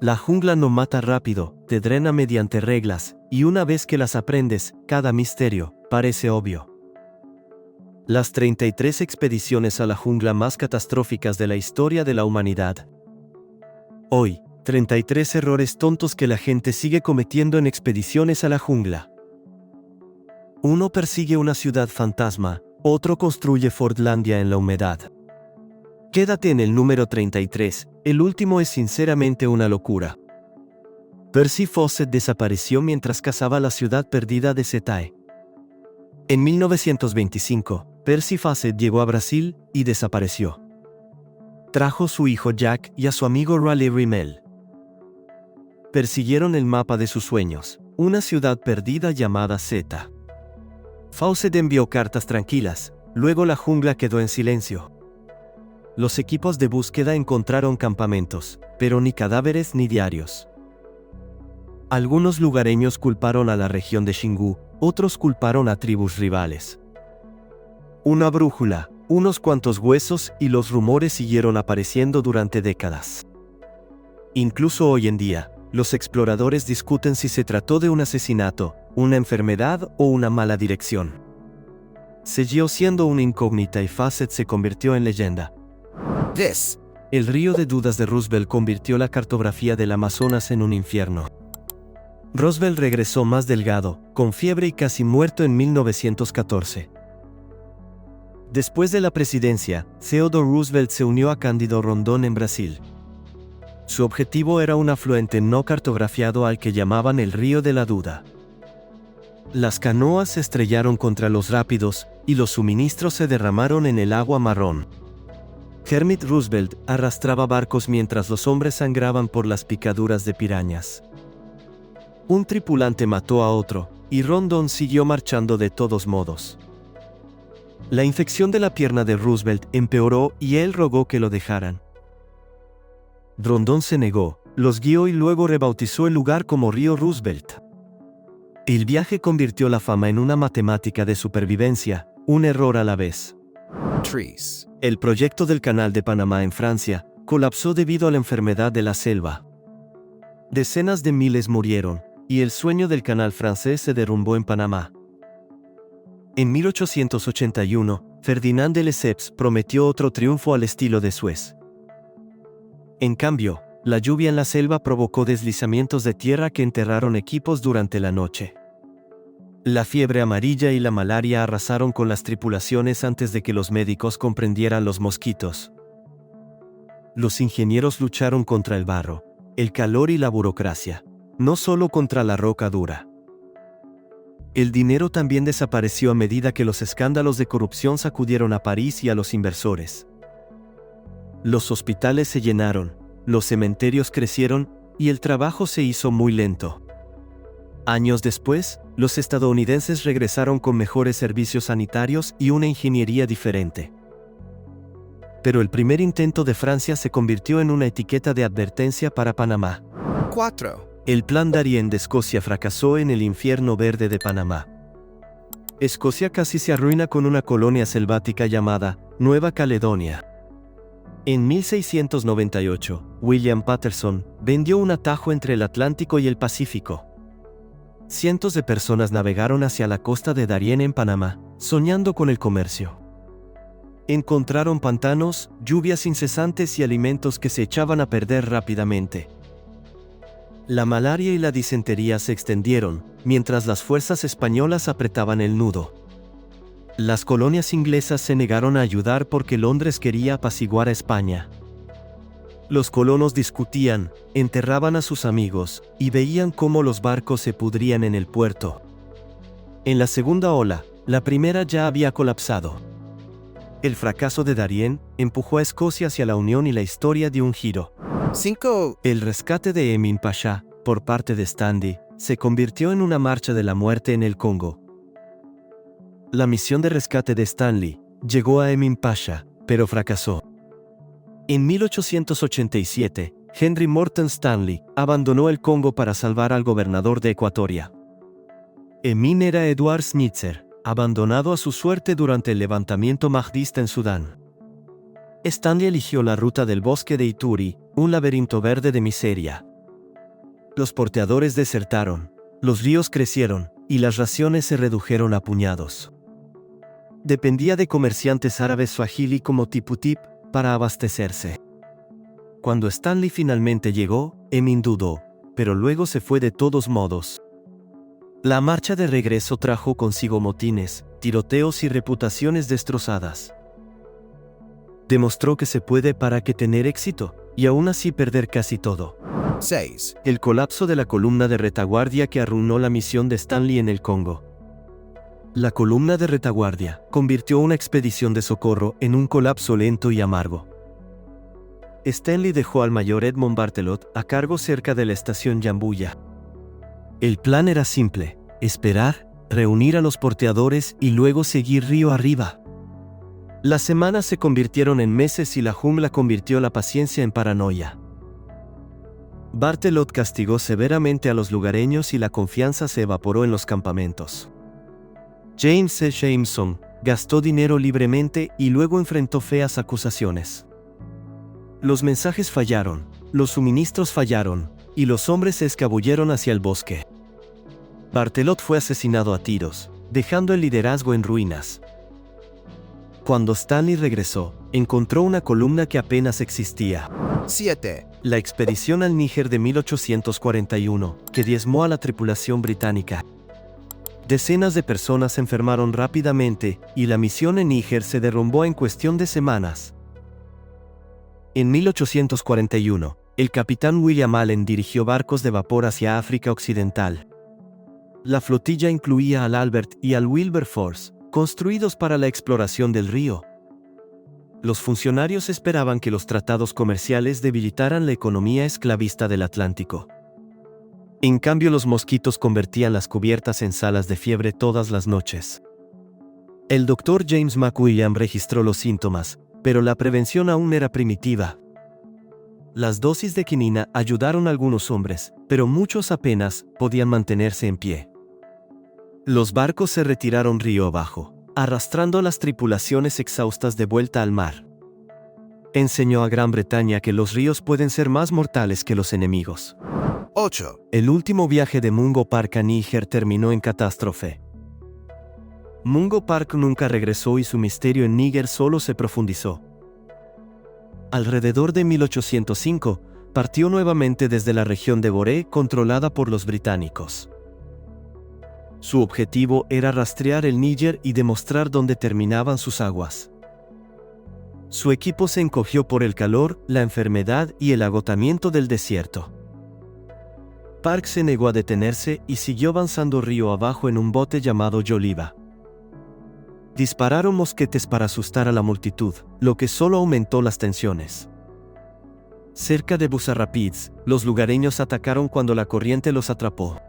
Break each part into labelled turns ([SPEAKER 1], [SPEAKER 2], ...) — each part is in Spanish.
[SPEAKER 1] La jungla no mata rápido, te drena mediante reglas, y una vez que las aprendes, cada misterio parece obvio. Las 33 expediciones a la jungla más catastróficas de la historia de la humanidad. Hoy, 33 errores tontos que la gente sigue cometiendo en expediciones a la jungla. Uno persigue una ciudad fantasma, otro construye Fordlandia en la humedad. Quédate en el número 33, el último es sinceramente una locura. Percy Fawcett desapareció mientras cazaba la ciudad perdida de Setae. En 1925, Percy Fawcett llegó a Brasil y desapareció. Trajo su hijo Jack y a su amigo Raleigh Rimmel. Persiguieron el mapa de sus sueños, una ciudad perdida llamada Zeta. Fawcett envió cartas tranquilas, luego la jungla quedó en silencio. Los equipos de búsqueda encontraron campamentos, pero ni cadáveres ni diarios. Algunos lugareños culparon a la región de Xingu, otros culparon a tribus rivales. Una brújula, unos cuantos huesos y los rumores siguieron apareciendo durante décadas. Incluso hoy en día, los exploradores discuten si se trató de un asesinato, una enfermedad o una mala dirección. Siguió siendo una incógnita y Fawcett se convirtió en leyenda. El río de dudas de Roosevelt convirtió la cartografía del Amazonas en un infierno. Roosevelt regresó más delgado, con fiebre y casi muerto en 1914. Después de la presidencia, Theodore Roosevelt se unió a Cândido Rondón en Brasil. Su objetivo era un afluente no cartografiado al que llamaban el Río de la Duda. Las canoas se estrellaron contra los rápidos, y los suministros se derramaron en el agua marrón. Kermit Roosevelt arrastraba barcos mientras los hombres sangraban por las picaduras de pirañas. Un tripulante mató a otro, y Rondón siguió marchando de todos modos. La infección de la pierna de Roosevelt empeoró y él rogó que lo dejaran. Rondón se negó, los guió y luego rebautizó el lugar como Río Roosevelt. El viaje convirtió la fama en una matemática de supervivencia, un error a la vez. El proyecto del Canal de Panamá en Francia colapsó debido a la enfermedad de la selva. Decenas de miles murieron, y el sueño del canal francés se derrumbó en Panamá. En 1881, Ferdinand de Lesseps prometió otro triunfo al estilo de Suez. En cambio, la lluvia en la selva provocó deslizamientos de tierra que enterraron equipos durante la noche. La fiebre amarilla y la malaria arrasaron con las tripulaciones antes de que los médicos comprendieran los mosquitos. Los ingenieros lucharon contra el barro, el calor y la burocracia, no solo contra la roca dura. El dinero también desapareció a medida que los escándalos de corrupción sacudieron a París y a los inversores. Los hospitales se llenaron, los cementerios crecieron, y el trabajo se hizo muy lento. Años después, los estadounidenses regresaron con mejores servicios sanitarios y una ingeniería diferente. Pero el primer intento de Francia se convirtió en una etiqueta de advertencia para Panamá.
[SPEAKER 2] 4.
[SPEAKER 1] El Plan Darien de Escocia fracasó en el infierno verde de Panamá. Escocia casi se arruina con una colonia selvática llamada Nueva Caledonia. En 1698, William Paterson vendió un atajo entre el Atlántico y el Pacífico. Cientos de personas navegaron hacia la costa de Darien en Panamá, soñando con el comercio. Encontraron pantanos, lluvias incesantes y alimentos que se echaban a perder rápidamente. La malaria y la disentería se extendieron, mientras las fuerzas españolas apretaban el nudo. Las colonias inglesas se negaron a ayudar porque Londres quería apaciguar a España. Los colonos discutían, enterraban a sus amigos, y veían cómo los barcos se pudrían en el puerto. En la segunda ola, la primera ya había colapsado. El fracaso de Darien empujó a Escocia hacia la unión y la historia dio un giro.
[SPEAKER 2] 5.
[SPEAKER 1] El rescate de Emin Pasha, por parte de Stanley, se convirtió en una marcha de la muerte en el Congo. La misión de rescate de Stanley llegó a Emin Pasha, pero fracasó. En 1887, Henry Morton Stanley abandonó el Congo para salvar al gobernador de Ecuatoria. Emin era Edward Schnitzer, abandonado a su suerte durante el levantamiento mahdista en Sudán. Stanley eligió la ruta del bosque de Ituri, un laberinto verde de miseria. Los porteadores desertaron, los ríos crecieron, y las raciones se redujeron a puñados. Dependía de comerciantes árabes swahili como Tiputip para abastecerse. Cuando Stanley finalmente llegó, Emin dudó, pero luego se fue de todos modos. La marcha de regreso trajo consigo motines, tiroteos y reputaciones destrozadas. Demostró que se puede para que tener éxito, y aún así perder casi todo.
[SPEAKER 2] 6.
[SPEAKER 1] El colapso de la columna de retaguardia que arruinó la misión de Stanley en el Congo. La columna de retaguardia convirtió una expedición de socorro en un colapso lento y amargo. Stanley dejó al mayor Edmond Bartelot a cargo cerca de la estación Yambuya. El plan era simple: esperar, reunir a los porteadores y luego seguir río arriba. Las semanas se convirtieron en meses y la jungla convirtió la paciencia en paranoia. Bartelot castigó severamente a los lugareños y la confianza se evaporó en los campamentos. James C. Jameson gastó dinero libremente y luego enfrentó feas acusaciones. Los mensajes fallaron, los suministros fallaron, y los hombres se escabulleron hacia el bosque. Bartelot fue asesinado a tiros, dejando el liderazgo en ruinas. Cuando Stanley regresó, encontró una columna que apenas existía.
[SPEAKER 2] 7.
[SPEAKER 1] La expedición al Níger de 1841, que diezmó a la tripulación británica. Decenas de personas se enfermaron rápidamente, y la misión en Níger se derrumbó en cuestión de semanas. En 1841, el capitán William Allen dirigió barcos de vapor hacia África Occidental. La flotilla incluía al Albert y al Wilberforce, construidos para la exploración del río. Los funcionarios esperaban que los tratados comerciales debilitaran la economía esclavista del Atlántico. En cambio, los mosquitos convertían las cubiertas en salas de fiebre todas las noches. El Dr. James McWilliam registró los síntomas, pero la prevención aún era primitiva. Las dosis de quinina ayudaron a algunos hombres, pero muchos apenas podían mantenerse en pie. Los barcos se retiraron río abajo, arrastrando a las tripulaciones exhaustas de vuelta al mar. Enseñó a Gran Bretaña que los ríos pueden ser más mortales que los enemigos.
[SPEAKER 2] 8.
[SPEAKER 1] El último viaje de Mungo Park a Níger terminó en catástrofe. Mungo Park nunca regresó y su misterio en Níger solo se profundizó. Alrededor de 1805, partió nuevamente desde la región de Boré controlada por los británicos. Su objetivo era rastrear el Níger y demostrar dónde terminaban sus aguas. Su equipo se encogió por el calor, la enfermedad y el agotamiento del desierto. Park se negó a detenerse y siguió avanzando río abajo en un bote llamado Joliba. Dispararon mosquetes para asustar a la multitud, lo que solo aumentó las tensiones. Cerca de Busa Rapids, los lugareños atacaron cuando la corriente los atrapó.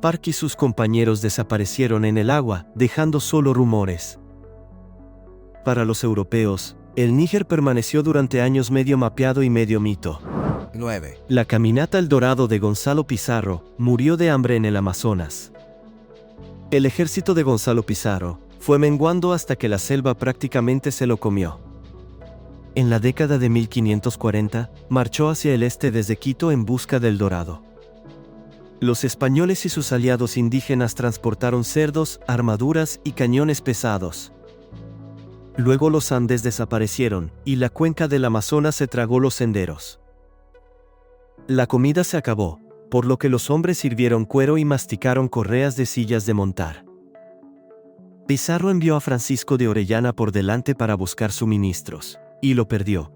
[SPEAKER 1] Park y sus compañeros desaparecieron en el agua, dejando solo rumores. Para los europeos, el Níger permaneció durante años medio mapeado y medio mito.
[SPEAKER 2] 9.
[SPEAKER 1] La caminata El Dorado de Gonzalo Pizarro murió de hambre en el Amazonas. El ejército de Gonzalo Pizarro fue menguando hasta que la selva prácticamente se lo comió. En la década de 1540, marchó hacia el este desde Quito en busca del Dorado. Los españoles y sus aliados indígenas transportaron cerdos, armaduras y cañones pesados. Luego los Andes desaparecieron, y la cuenca del Amazonas se tragó los senderos. La comida se acabó, por lo que los hombres sirvieron cuero y masticaron correas de sillas de montar. Pizarro envió a Francisco de Orellana por delante para buscar suministros, y lo perdió.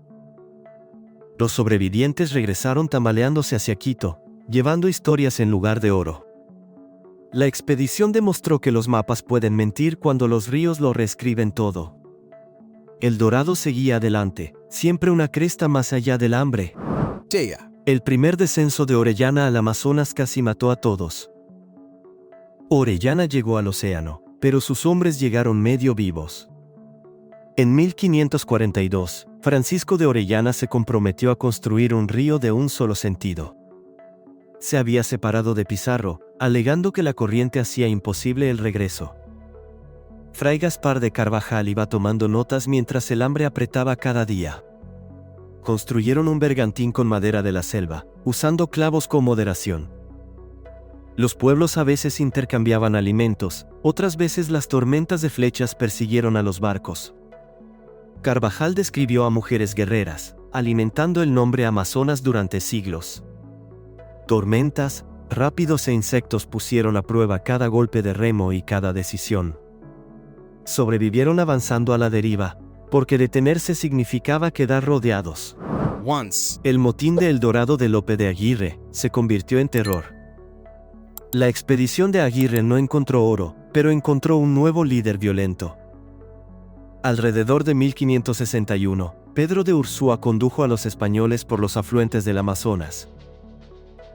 [SPEAKER 1] Los sobrevivientes regresaron tambaleándose hacia Quito, llevando historias en lugar de oro. La expedición demostró que los mapas pueden mentir cuando los ríos lo reescriben todo. El Dorado seguía adelante, siempre una cresta más allá del hambre.
[SPEAKER 2] 10.
[SPEAKER 1] El primer descenso de Orellana al Amazonas casi mató a todos. Orellana llegó al océano, pero sus hombres llegaron medio vivos. En 1542, Francisco de Orellana se comprometió a construir un río de un solo sentido. Se había separado de Pizarro, alegando que la corriente hacía imposible el regreso. Fray Gaspar de Carvajal iba tomando notas mientras el hambre apretaba cada día. Construyeron un bergantín con madera de la selva, usando clavos con moderación. Los pueblos a veces intercambiaban alimentos, otras veces las tormentas de flechas persiguieron a los barcos. Carvajal describió a mujeres guerreras, alimentando el nombre Amazonas durante siglos. Tormentas, rápidos e insectos pusieron a prueba cada golpe de remo y cada decisión. Sobrevivieron avanzando a la deriva, porque detenerse significaba quedar rodeados.
[SPEAKER 2] Once.
[SPEAKER 1] El motín de El Dorado de Lope de Aguirre se convirtió en terror. La expedición de Aguirre no encontró oro, pero encontró un nuevo líder violento. Alrededor de 1561, Pedro de Ursúa condujo a los españoles por los afluentes del Amazonas.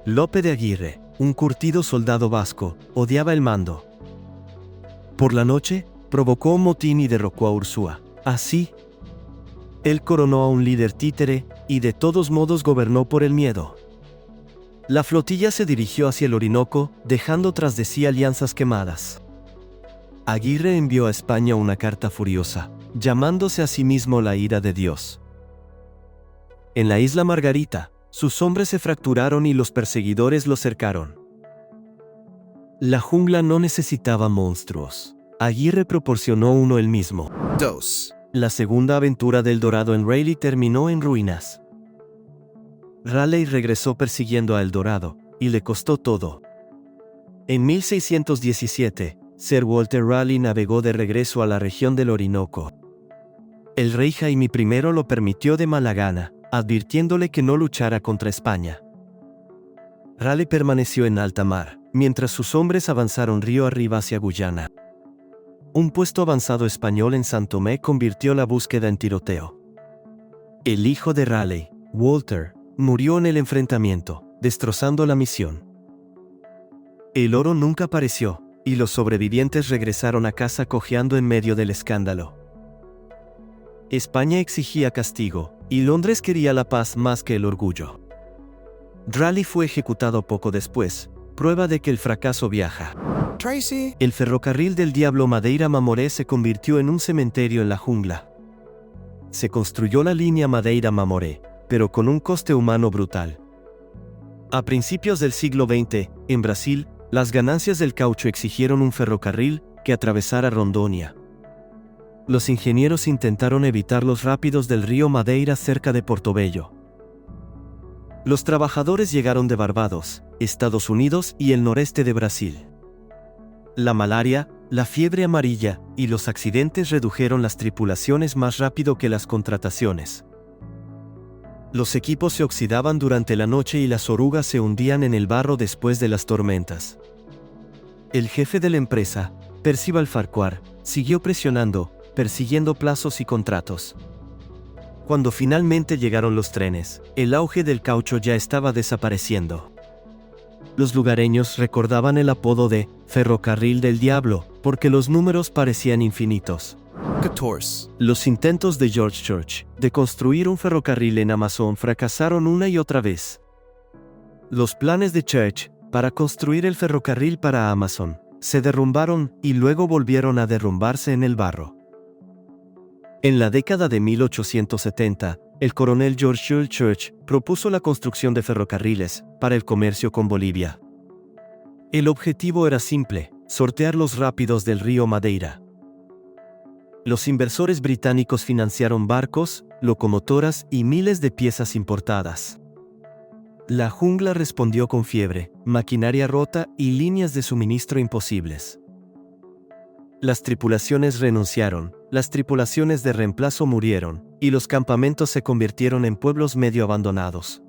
[SPEAKER 1] Lope de Aguirre, un curtido soldado vasco, odiaba el mando. Por la noche, provocó un motín y derrocó a Ursúa. Así, él coronó a un líder títere, y de todos modos gobernó por el miedo. La flotilla se dirigió hacia el Orinoco, dejando tras de sí alianzas quemadas. Aguirre envió a España una carta furiosa, llamándose a sí mismo la ira de Dios. En la isla Margarita, sus hombres se fracturaron y los perseguidores los cercaron. La jungla no necesitaba monstruos. Aguirre proporcionó uno él mismo.
[SPEAKER 2] Dos.
[SPEAKER 1] La segunda aventura del Dorado en Raleigh terminó en ruinas. Raleigh regresó persiguiendo a El Dorado, y le costó todo. En 1617, Sir Walter Raleigh navegó de regreso a la región del Orinoco. El rey Jaime I lo permitió de mala gana, advirtiéndole que no luchara contra España. Raleigh permaneció en alta mar, mientras sus hombres avanzaron río arriba hacia Guyana. Un puesto avanzado español en San Tomé convirtió la búsqueda en tiroteo. El hijo de Raleigh, Walter, murió en el enfrentamiento, destrozando la misión. El oro nunca apareció, y los sobrevivientes regresaron a casa cojeando en medio del escándalo. España exigía castigo, y Londres quería la paz más que el orgullo. Raleigh fue ejecutado poco después, prueba de que el fracaso viaja.
[SPEAKER 2] Tracy.
[SPEAKER 1] El ferrocarril del Diablo Madeira-Mamoré se convirtió en un cementerio en la jungla. Se construyó la línea Madeira-Mamoré, pero con un coste humano brutal. A principios del siglo XX, en Brasil, las ganancias del caucho exigieron un ferrocarril que atravesara Rondônia. Los ingenieros intentaron evitar los rápidos del río Madeira cerca de Portobello. Los trabajadores llegaron de Barbados, Estados Unidos y el noreste de Brasil. La malaria, la fiebre amarilla y los accidentes redujeron las tripulaciones más rápido que las contrataciones. Los equipos se oxidaban durante la noche y las orugas se hundían en el barro después de las tormentas. El jefe de la empresa, Percival Farquhar, siguió presionando, persiguiendo plazos y contratos. Cuando finalmente llegaron los trenes, el auge del caucho ya estaba desapareciendo. Los lugareños recordaban el apodo de Ferrocarril del Diablo, porque los números parecían infinitos.
[SPEAKER 2] 14.
[SPEAKER 1] Los intentos de George Church de construir un ferrocarril en Amazon fracasaron una y otra vez. Los planes de Church para construir el ferrocarril para Amazon se derrumbaron y luego volvieron a derrumbarse en el barro. En la década de 1870, el coronel George Jules Church propuso la construcción de ferrocarriles para el comercio con Bolivia. El objetivo era simple: sortear los rápidos del río Madeira. Los inversores británicos financiaron barcos, locomotoras y miles de piezas importadas. La jungla respondió con fiebre, maquinaria rota y líneas de suministro imposibles. Las tripulaciones renunciaron, las tripulaciones de reemplazo murieron, y los campamentos se convirtieron en pueblos medio abandonados.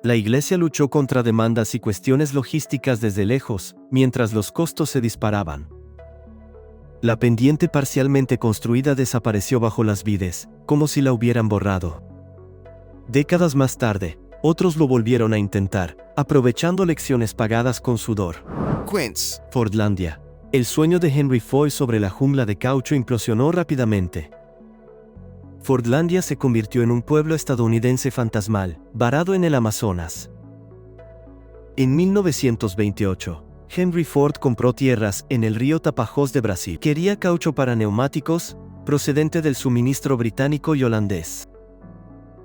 [SPEAKER 1] La iglesia luchó contra demandas y cuestiones logísticas desde lejos, mientras los costos se disparaban. La pendiente parcialmente construida desapareció bajo las vides, como si la hubieran borrado. Décadas más tarde, otros lo volvieron a intentar, aprovechando lecciones pagadas con sudor.
[SPEAKER 2] Quince.
[SPEAKER 1] Fordlandia. El sueño de Henry Foy sobre la jungla de caucho implosionó rápidamente. Fordlandia se convirtió en un pueblo estadounidense fantasmal, varado en el Amazonas. En 1928, Henry Ford compró tierras en el río Tapajós de Brasil. Quería caucho para neumáticos, procedente del suministro británico y holandés.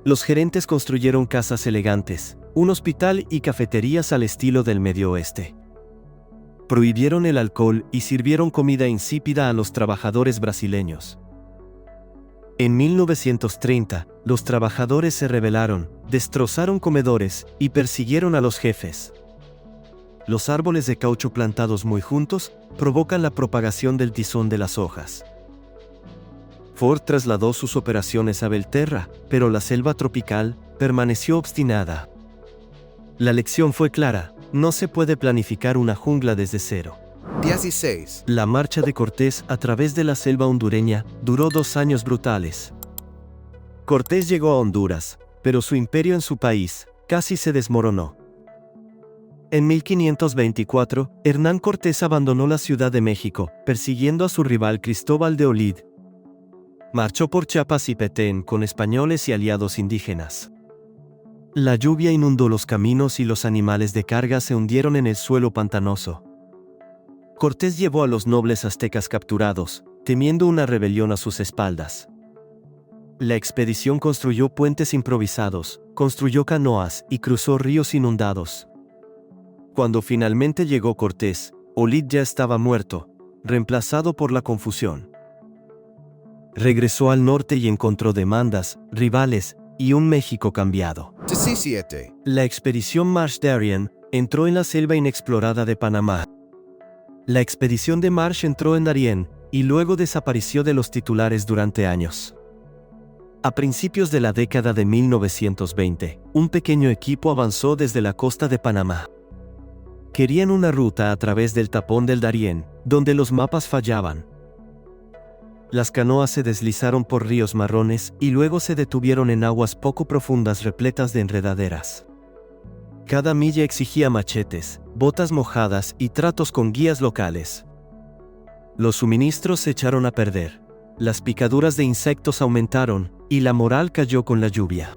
[SPEAKER 1] Los gerentes construyeron casas elegantes, un hospital y cafeterías al estilo del Medio Oeste. Prohibieron el alcohol y sirvieron comida insípida a los trabajadores brasileños. En 1930, los trabajadores se rebelaron, destrozaron comedores y persiguieron a los jefes. Los árboles de caucho plantados muy juntos provocan la propagación del tizón de las hojas. Ford trasladó sus operaciones a Belterra, pero la selva tropical permaneció obstinada. La lección fue clara: no se puede planificar una jungla desde cero.
[SPEAKER 2] 16.
[SPEAKER 1] La marcha de Cortés a través de la selva hondureña duró 2 años brutales. Cortés llegó a Honduras, pero su imperio en su país casi se desmoronó. En 1524, Hernán Cortés abandonó la Ciudad de México, persiguiendo a su rival Cristóbal de Olid. Marchó por Chiapas y Petén con españoles y aliados indígenas. La lluvia inundó los caminos y los animales de carga se hundieron en el suelo pantanoso. Cortés llevó a los nobles aztecas capturados, temiendo una rebelión a sus espaldas. La expedición construyó puentes improvisados, construyó canoas y cruzó ríos inundados. Cuando finalmente llegó Cortés, Olid ya estaba muerto, reemplazado por la confusión. Regresó al norte y encontró demandas, rivales y un México cambiado.
[SPEAKER 2] 17.
[SPEAKER 1] La expedición Marsh Darien entró en la selva inexplorada de Panamá. La expedición de Marsh entró en Darien y luego desapareció de los titulares durante años. A principios de la década de 1920, un pequeño equipo avanzó desde la costa de Panamá. Querían una ruta a través del tapón del Darién, donde los mapas fallaban. Las canoas se deslizaron por ríos marrones y luego se detuvieron en aguas poco profundas repletas de enredaderas. Cada milla exigía machetes, botas mojadas y tratos con guías locales. Los suministros se echaron a perder, las picaduras de insectos aumentaron y la moral cayó con la lluvia.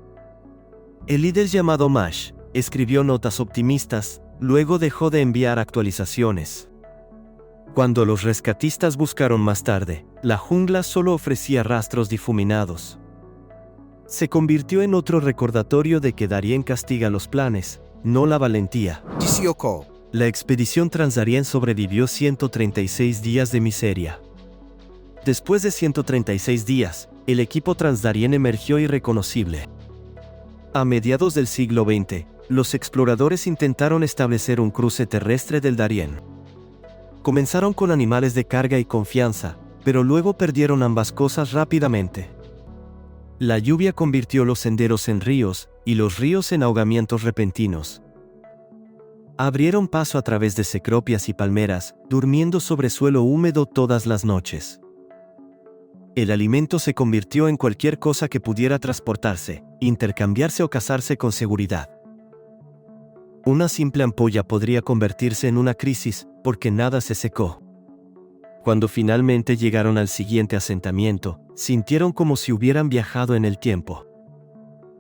[SPEAKER 1] El líder llamado Mash escribió notas optimistas, luego dejó de enviar actualizaciones. Cuando los rescatistas buscaron más tarde, la jungla solo ofrecía rastros difuminados. Se convirtió en otro recordatorio de que Darien castiga los planes, no la valentía.
[SPEAKER 2] 18.
[SPEAKER 1] La expedición Transdarien sobrevivió 136 días de miseria. Después de 136 días, el equipo Transdarien emergió irreconocible. A mediados del siglo XX, los exploradores intentaron establecer un cruce terrestre del Darién. Comenzaron con animales de carga y confianza, pero luego perdieron ambas cosas rápidamente. La lluvia convirtió los senderos en ríos, y los ríos en ahogamientos repentinos. Abrieron paso a través de cecropias y palmeras, durmiendo sobre suelo húmedo todas las noches. El alimento se convirtió en cualquier cosa que pudiera transportarse, intercambiarse o cazarse con seguridad. Una simple ampolla podría convertirse en una crisis, porque nada se secó. Cuando finalmente llegaron al siguiente asentamiento, sintieron como si hubieran viajado en el tiempo.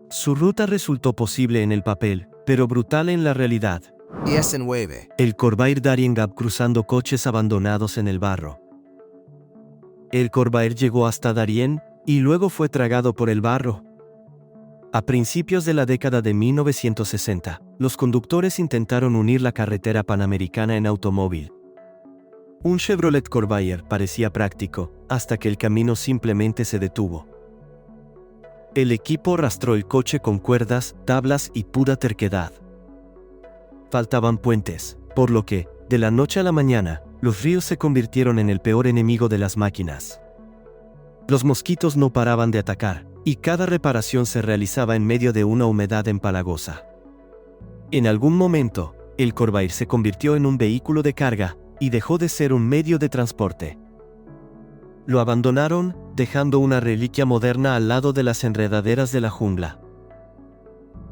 [SPEAKER 1] Su ruta resultó posible en el papel, pero brutal en la realidad.
[SPEAKER 2] 19.
[SPEAKER 1] El Corvair Darien Gap cruzando coches abandonados en el barro. El Corvair llegó hasta Darien, y luego fue tragado por el barro. A principios de la década de 1960, los conductores intentaron unir la carretera panamericana en automóvil. Un Chevrolet Corvair parecía práctico, hasta que el camino simplemente se detuvo. El equipo arrastró el coche con cuerdas, tablas y pura terquedad. Faltaban puentes, por lo que, de la noche a la mañana, los ríos se convirtieron en el peor enemigo de las máquinas. Los mosquitos no paraban de atacar, y cada reparación se realizaba en medio de una humedad empalagosa. En algún momento, el Corvair se convirtió en un vehículo de carga, y dejó de ser un medio de transporte. Lo abandonaron, dejando una reliquia moderna al lado de las enredaderas de la jungla.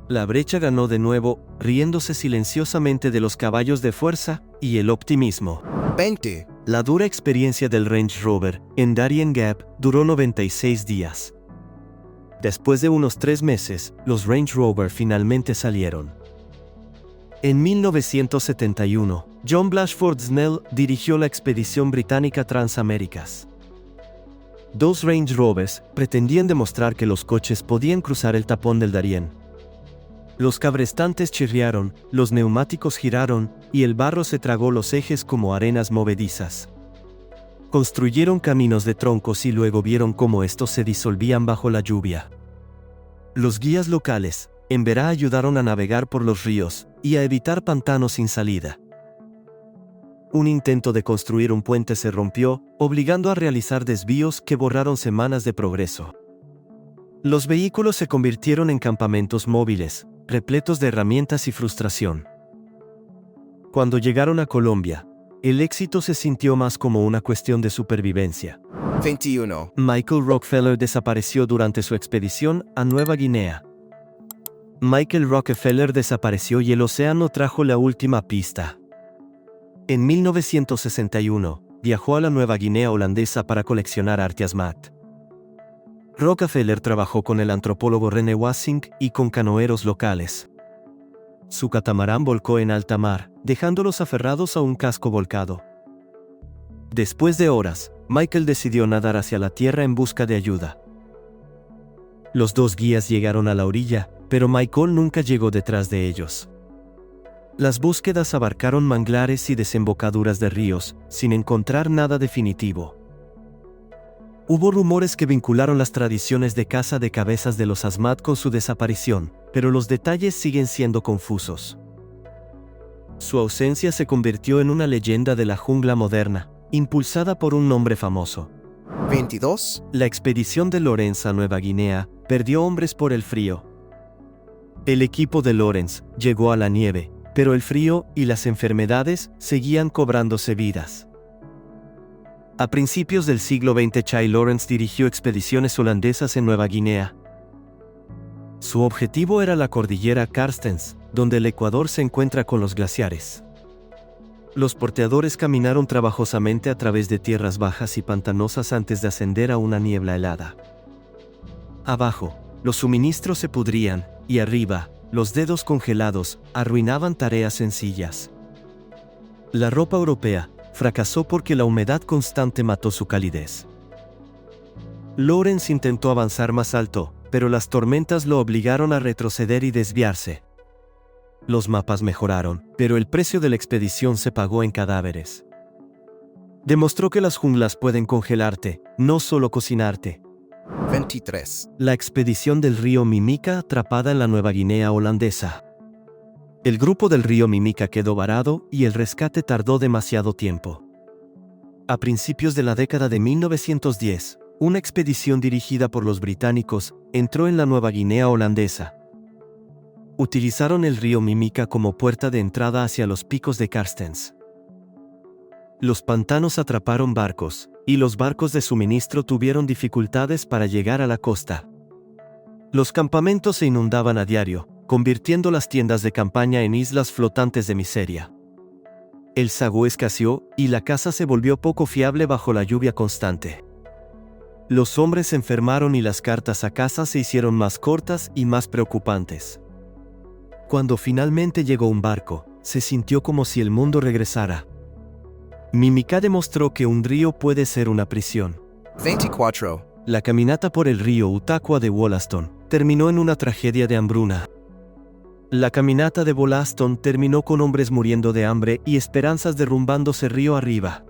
[SPEAKER 1] La brecha ganó de nuevo, riéndose silenciosamente de los caballos de fuerza y el optimismo.
[SPEAKER 2] 20.
[SPEAKER 1] La dura experiencia del Range Rover en Darien Gap duró 96 días. Después de unos 3 meses, los Range Rover finalmente salieron. En 1971, John Blashford Snell dirigió la expedición británica Transaméricas. 2 Range Rovers pretendían demostrar que los coches podían cruzar el tapón del Darién. Los cabrestantes chirriaron, los neumáticos giraron, y el barro se tragó los ejes como arenas movedizas. Construyeron caminos de troncos y luego vieron cómo estos se disolvían bajo la lluvia. Los guías locales, en verano, ayudaron a navegar por los ríos y a evitar pantanos sin salida. Un intento de construir un puente se rompió, obligando a realizar desvíos que borraron semanas de progreso. Los vehículos se convirtieron en campamentos móviles, repletos de herramientas y frustración. Cuando llegaron a Colombia, el éxito se sintió más como una cuestión de supervivencia.
[SPEAKER 2] 21.
[SPEAKER 1] Michael Rockefeller desapareció durante su expedición a Nueva Guinea. Michael Rockefeller desapareció y el océano trajo la última pista. En 1961, viajó a la Nueva Guinea holandesa para coleccionar Artiasmat. Rockefeller trabajó con el antropólogo René Wassink y con canoeros locales. Su catamarán volcó en alta mar, dejándolos aferrados a un casco volcado. Después de horas, Michael decidió nadar hacia la tierra en busca de ayuda. Los 2 guías llegaron a la orilla, pero Michael nunca llegó detrás de ellos. Las búsquedas abarcaron manglares y desembocaduras de ríos, sin encontrar nada definitivo. Hubo rumores que vincularon las tradiciones de caza de cabezas de los Asmat con su desaparición, pero los detalles siguen siendo confusos. Su ausencia se convirtió en una leyenda de la jungla moderna, impulsada por un nombre famoso.
[SPEAKER 2] 22.
[SPEAKER 1] La expedición de Lawrence a Nueva Guinea perdió hombres por el frío. El equipo de Lawrence llegó a la nieve, pero el frío y las enfermedades seguían cobrándose vidas. A principios del siglo XX, Chai Lawrence dirigió expediciones holandesas en Nueva Guinea. Su objetivo era la cordillera Carstens, donde el Ecuador se encuentra con los glaciares. Los porteadores caminaron trabajosamente a través de tierras bajas y pantanosas antes de ascender a una niebla helada. Abajo, los suministros se pudrían, y arriba, los dedos congelados arruinaban tareas sencillas. La ropa europea fracasó porque la humedad constante mató su calidez. Lawrence intentó avanzar más alto, pero las tormentas lo obligaron a retroceder y desviarse. Los mapas mejoraron, pero el precio de la expedición se pagó en cadáveres. Demostró que las junglas pueden congelarte, no solo cocinarte.
[SPEAKER 2] 23.
[SPEAKER 1] La expedición del río Mimica atrapada en la Nueva Guinea holandesa. El grupo del río Mimica quedó varado y el rescate tardó demasiado tiempo. A principios de la década de 1910, una expedición dirigida por los británicos entró en la Nueva Guinea holandesa. Utilizaron el río Mimica como puerta de entrada hacia los picos de Carstens. Los pantanos atraparon barcos, y los barcos de suministro tuvieron dificultades para llegar a la costa. Los campamentos se inundaban a diario, convirtiendo las tiendas de campaña en islas flotantes de miseria. El sagú escaseó, y la caza se volvió poco fiable bajo la lluvia constante. Los hombres se enfermaron y las cartas a casa se hicieron más cortas y más preocupantes. Cuando finalmente llegó un barco, se sintió como si el mundo regresara. Mimica demostró que un río puede ser una prisión.
[SPEAKER 2] 24.
[SPEAKER 1] La caminata por el río Utakwa de Wollaston terminó en una tragedia de hambruna. La caminata de Wollaston terminó con hombres muriendo de hambre y esperanzas derrumbándose río arriba.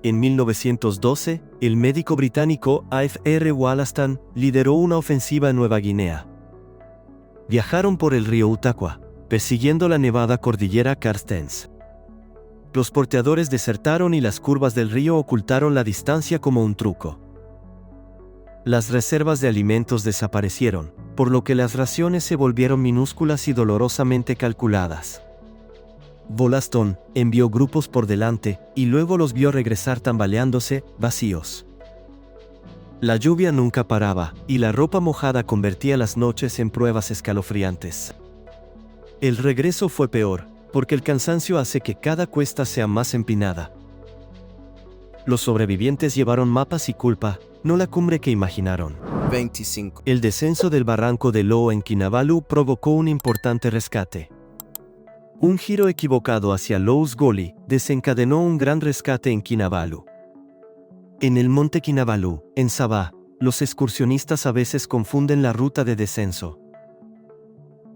[SPEAKER 1] En 1912, el médico británico A.F.R. Wollaston lideró una ofensiva en Nueva Guinea. Viajaron por el río Utakwa, persiguiendo la nevada cordillera Carstens. Los porteadores desertaron y las curvas del río ocultaron la distancia como un truco. Las reservas de alimentos desaparecieron, por lo que las raciones se volvieron minúsculas y dolorosamente calculadas. Wollaston envió grupos por delante, y luego los vio regresar tambaleándose, vacíos. La lluvia nunca paraba, y la ropa mojada convertía las noches en pruebas escalofriantes. El regreso fue peor, porque el cansancio hace que cada cuesta sea más empinada. Los sobrevivientes llevaron mapas y culpa, no la cumbre que imaginaron.
[SPEAKER 2] 25.
[SPEAKER 1] El descenso del barranco de Loo en Kinabalu provocó un importante rescate. Un giro equivocado hacia Loo's Gully desencadenó un gran rescate en Kinabalu. En el monte Kinabalu, en Sabah, los excursionistas a veces confunden la ruta de descenso.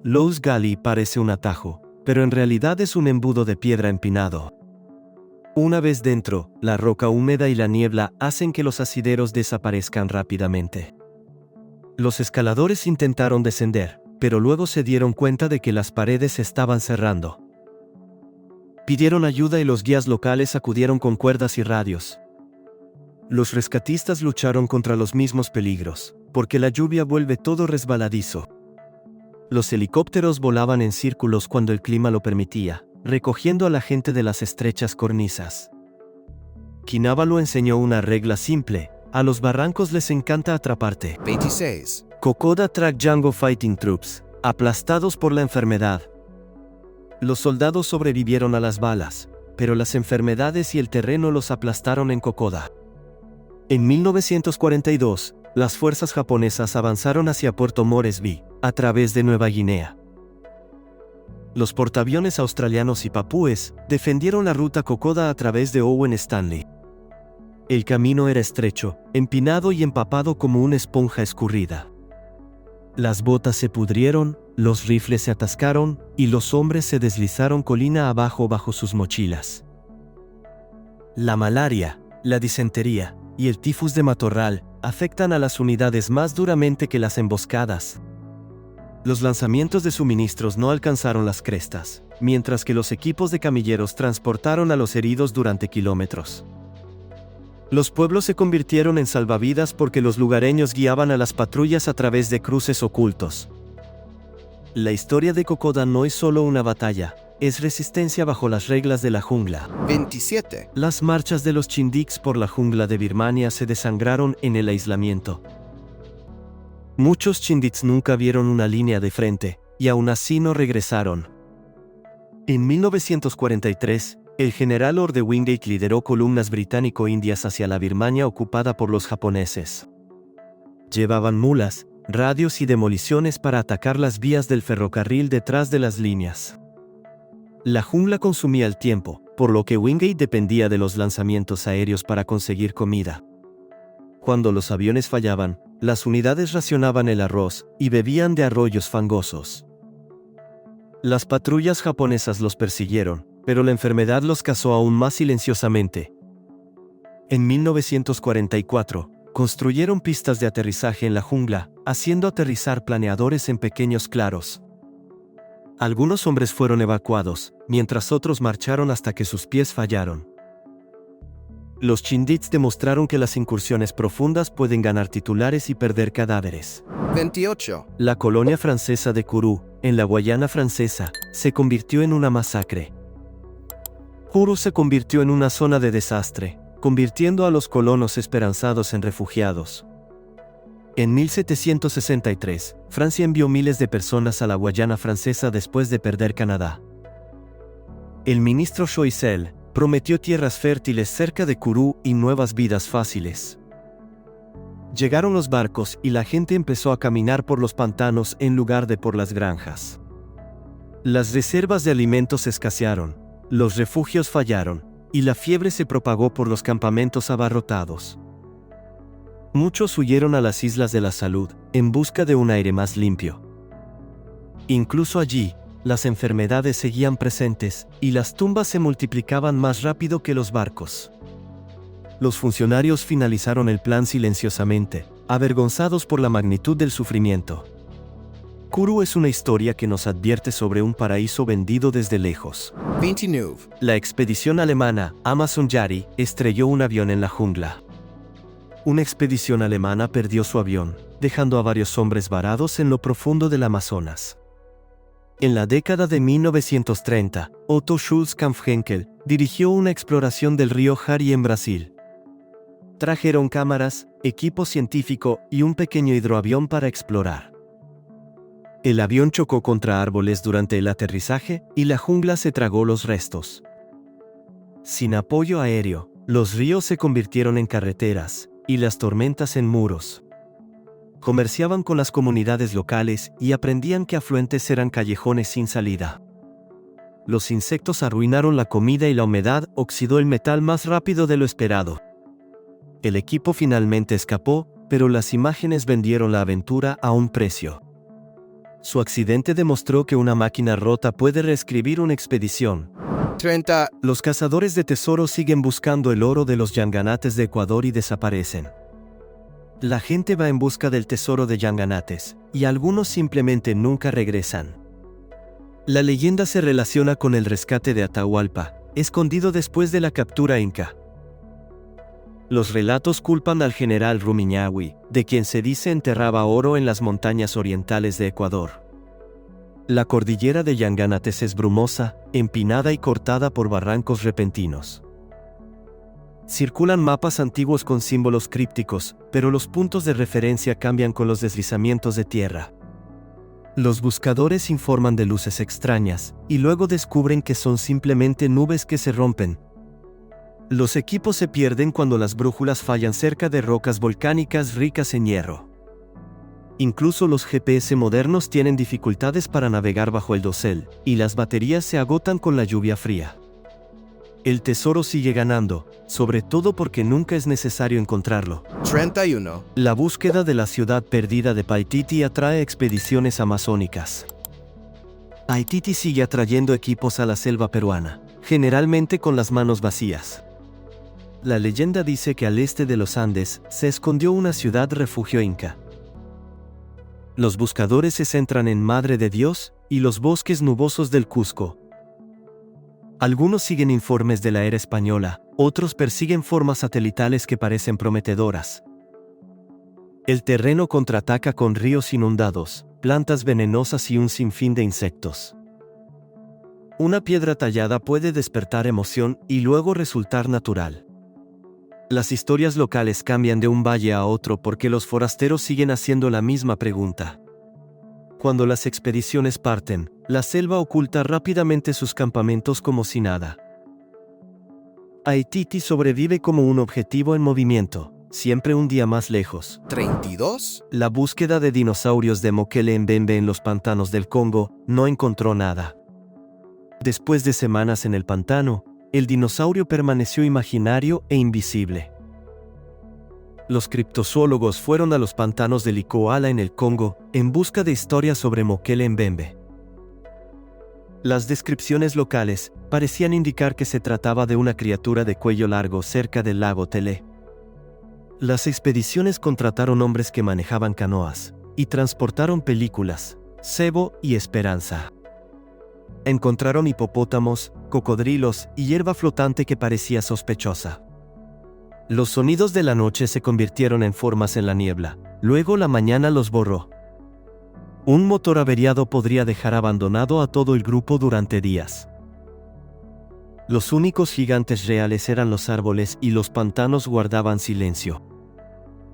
[SPEAKER 1] Lough Gully parece un atajo, pero en realidad es un embudo de piedra empinado. Una vez dentro, la roca húmeda y la niebla hacen que los asideros desaparezcan rápidamente. Los escaladores intentaron descender, pero luego se dieron cuenta de que las paredes se estaban cerrando. Pidieron ayuda y los guías locales acudieron con cuerdas y radios. Los rescatistas lucharon contra los mismos peligros, porque la lluvia vuelve todo resbaladizo. Los helicópteros volaban en círculos cuando el clima lo permitía, recogiendo a la gente de las estrechas cornisas. Kinabalu enseñó una regla simple: a los barrancos les encanta atraparte.
[SPEAKER 2] 26.
[SPEAKER 1] Kokoda Track Django Fighting Troops, aplastados por la enfermedad. Los soldados sobrevivieron a las balas, pero las enfermedades y el terreno los aplastaron en Kokoda. En 1942, las fuerzas japonesas avanzaron hacia Puerto Moresby, a través de Nueva Guinea. Los portaaviones australianos y papúes defendieron la ruta Kokoda a través de Owen Stanley. El camino era estrecho, empinado y empapado como una esponja escurrida. Las botas se pudrieron, los rifles se atascaron, y los hombres se deslizaron colina abajo bajo sus mochilas. La malaria, la disentería y el tifus de matorral afectan a las unidades más duramente que las emboscadas. Los lanzamientos de suministros no alcanzaron las crestas, mientras que los equipos de camilleros transportaron a los heridos durante kilómetros. Los pueblos se convirtieron en salvavidas porque los lugareños guiaban a las patrullas a través de cruces ocultos. La historia de Kokoda no es solo una batalla, es resistencia bajo las reglas de la jungla.
[SPEAKER 2] 27.
[SPEAKER 1] Las marchas de los Chindiks por la jungla de Birmania se desangraron en el aislamiento. Muchos Chindiks nunca vieron una línea de frente, y aún así no regresaron. En 1943, el general Lord de Wingate lideró columnas británico-indias hacia la Birmania ocupada por los japoneses. Llevaban mulas, radios y demoliciones para atacar las vías del ferrocarril detrás de las líneas. La jungla consumía el tiempo, por lo que Wingate dependía de los lanzamientos aéreos para conseguir comida. Cuando los aviones fallaban, las unidades racionaban el arroz y bebían de arroyos fangosos. Las patrullas japonesas los persiguieron, pero la enfermedad los cazó aún más silenciosamente. En 1944, construyeron pistas de aterrizaje en la jungla, haciendo aterrizar planeadores en pequeños claros. Algunos hombres fueron evacuados, mientras otros marcharon hasta que sus pies fallaron. Los Chindiks demostraron que las incursiones profundas pueden ganar titulares y perder cadáveres.
[SPEAKER 2] 28.
[SPEAKER 1] La colonia francesa de Kourou, en la Guayana Francesa, se convirtió en una masacre. Kourou se convirtió en una zona de desastre, convirtiendo a los colonos esperanzados en refugiados. En 1763, Francia envió miles de personas a la Guayana Francesa después de perder Canadá. El ministro Choiseul prometió tierras fértiles cerca de Kourou y nuevas vidas fáciles. Llegaron los barcos y la gente empezó a caminar por los pantanos en lugar de por las granjas. Las reservas de alimentos escasearon, los refugios fallaron, y la fiebre se propagó por los campamentos abarrotados. Muchos huyeron a las Islas de la Salud, en busca de un aire más limpio. Incluso allí, las enfermedades seguían presentes, y las tumbas se multiplicaban más rápido que los barcos. Los funcionarios finalizaron el plan silenciosamente, avergonzados por la magnitud del sufrimiento. Kourou es una historia que nos advierte sobre un paraíso vendido desde lejos.
[SPEAKER 2] 29.
[SPEAKER 1] La expedición alemana, Amazon Yari, estrelló un avión en la jungla. Una expedición alemana perdió su avión, dejando a varios hombres varados en lo profundo del Amazonas. En la década de 1930, Otto Schulz-Kampf-Henkel dirigió una exploración del río Jari en Brasil. Trajeron cámaras, equipo científico y un pequeño hidroavión para explorar. El avión chocó contra árboles durante el aterrizaje y la jungla se tragó los restos. Sin apoyo aéreo, los ríos se convirtieron en carreteras y las tormentas en muros. Comerciaban con las comunidades locales y aprendían que afluentes eran callejones sin salida. Los insectos arruinaron la comida y la humedad oxidó el metal más rápido de lo esperado. El equipo finalmente escapó, pero las imágenes vendieron la aventura a un precio. Su accidente demostró que una máquina rota puede reescribir una expedición.
[SPEAKER 2] 30.
[SPEAKER 1] Los cazadores de tesoros siguen buscando el oro de los Yanganates de Ecuador y desaparecen. La gente va en busca del tesoro de Yanganates, y algunos simplemente nunca regresan. La leyenda se relaciona con el rescate de Atahualpa, escondido después de la captura inca. Los relatos culpan al general Rumiñahui, de quien se dice enterraba oro en las montañas orientales de Ecuador. La cordillera de Yanganates es brumosa, empinada y cortada por barrancos repentinos. Circulan mapas antiguos con símbolos crípticos, pero los puntos de referencia cambian con los deslizamientos de tierra. Los buscadores informan de luces extrañas, y luego descubren que son simplemente nubes que se rompen. Los equipos se pierden cuando las brújulas fallan cerca de rocas volcánicas ricas en hierro. Incluso los GPS modernos tienen dificultades para navegar bajo el dosel, y las baterías se agotan con la lluvia fría. El tesoro sigue ganando, sobre todo porque nunca es necesario encontrarlo.
[SPEAKER 2] 31.
[SPEAKER 1] La búsqueda de la ciudad perdida de Paititi atrae expediciones amazónicas. Paititi sigue atrayendo equipos a la selva peruana, generalmente con las manos vacías. La leyenda dice que al este de los Andes se escondió una ciudad refugio inca. Los buscadores se centran en Madre de Dios y los bosques nubosos del Cusco. Algunos siguen informes de la era española, otros persiguen formas satelitales que parecen prometedoras. El terreno contraataca con ríos inundados, plantas venenosas y un sinfín de insectos. Una piedra tallada puede despertar emoción y luego resultar natural. Las historias locales cambian de un valle a otro porque los forasteros siguen haciendo la misma pregunta. Cuando las expediciones parten, la selva oculta rápidamente sus campamentos como si nada. Paititi sobrevive como un objetivo en movimiento, siempre un día más lejos.
[SPEAKER 2] 32.
[SPEAKER 1] La búsqueda de dinosaurios de Mokele Mbembe en los pantanos del Congo no encontró nada. Después de semanas en el pantano, el dinosaurio permaneció imaginario e invisible. Los criptozoólogos fueron a los pantanos de Likoala en el Congo, en busca de historias sobre Mokele Mbembe. Las descripciones locales parecían indicar que se trataba de una criatura de cuello largo cerca del lago Tele. Las expediciones contrataron hombres que manejaban canoas, y transportaron películas, cebo y esperanza. Encontraron hipopótamos, cocodrilos y hierba flotante que parecía sospechosa. Los sonidos de la noche se convirtieron en formas en la niebla, luego la mañana los borró. Un motor averiado podría dejar abandonado a todo el grupo durante días. Los únicos gigantes reales eran los árboles y los pantanos guardaban silencio.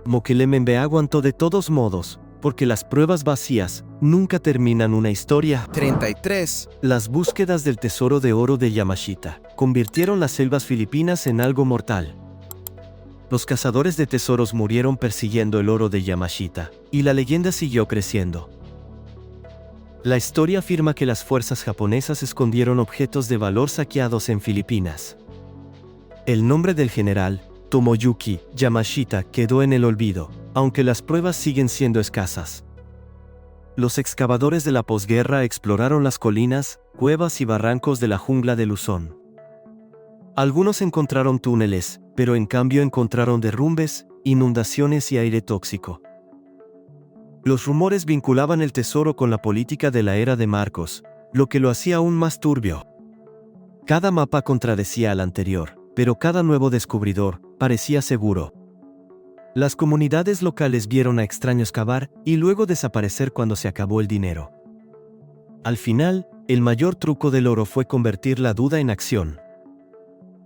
[SPEAKER 1] Mokele Mbembe aguantó de todos modos, porque las pruebas vacías nunca terminan una historia.
[SPEAKER 2] 33.
[SPEAKER 1] Las búsquedas del tesoro de oro de Yamashita convirtieron las selvas filipinas en algo mortal. Los cazadores de tesoros murieron persiguiendo el oro de Yamashita, y la leyenda siguió creciendo. La historia afirma que las fuerzas japonesas escondieron objetos de valor saqueados en Filipinas. El nombre del general, Tomoyuki Yamashita, quedó en el olvido, aunque las pruebas siguen siendo escasas. Los excavadores de la posguerra exploraron las colinas, cuevas y barrancos de la jungla de Luzón. Algunos encontraron túneles, pero en cambio encontraron derrumbes, inundaciones y aire tóxico. Los rumores vinculaban el tesoro con la política de la era de Marcos, lo que lo hacía aún más turbio. Cada mapa contradecía al anterior, pero cada nuevo descubridor parecía seguro. Las comunidades locales vieron a extraños cavar y luego desaparecer cuando se acabó el dinero. Al final, el mayor truco del oro fue convertir la duda en acción.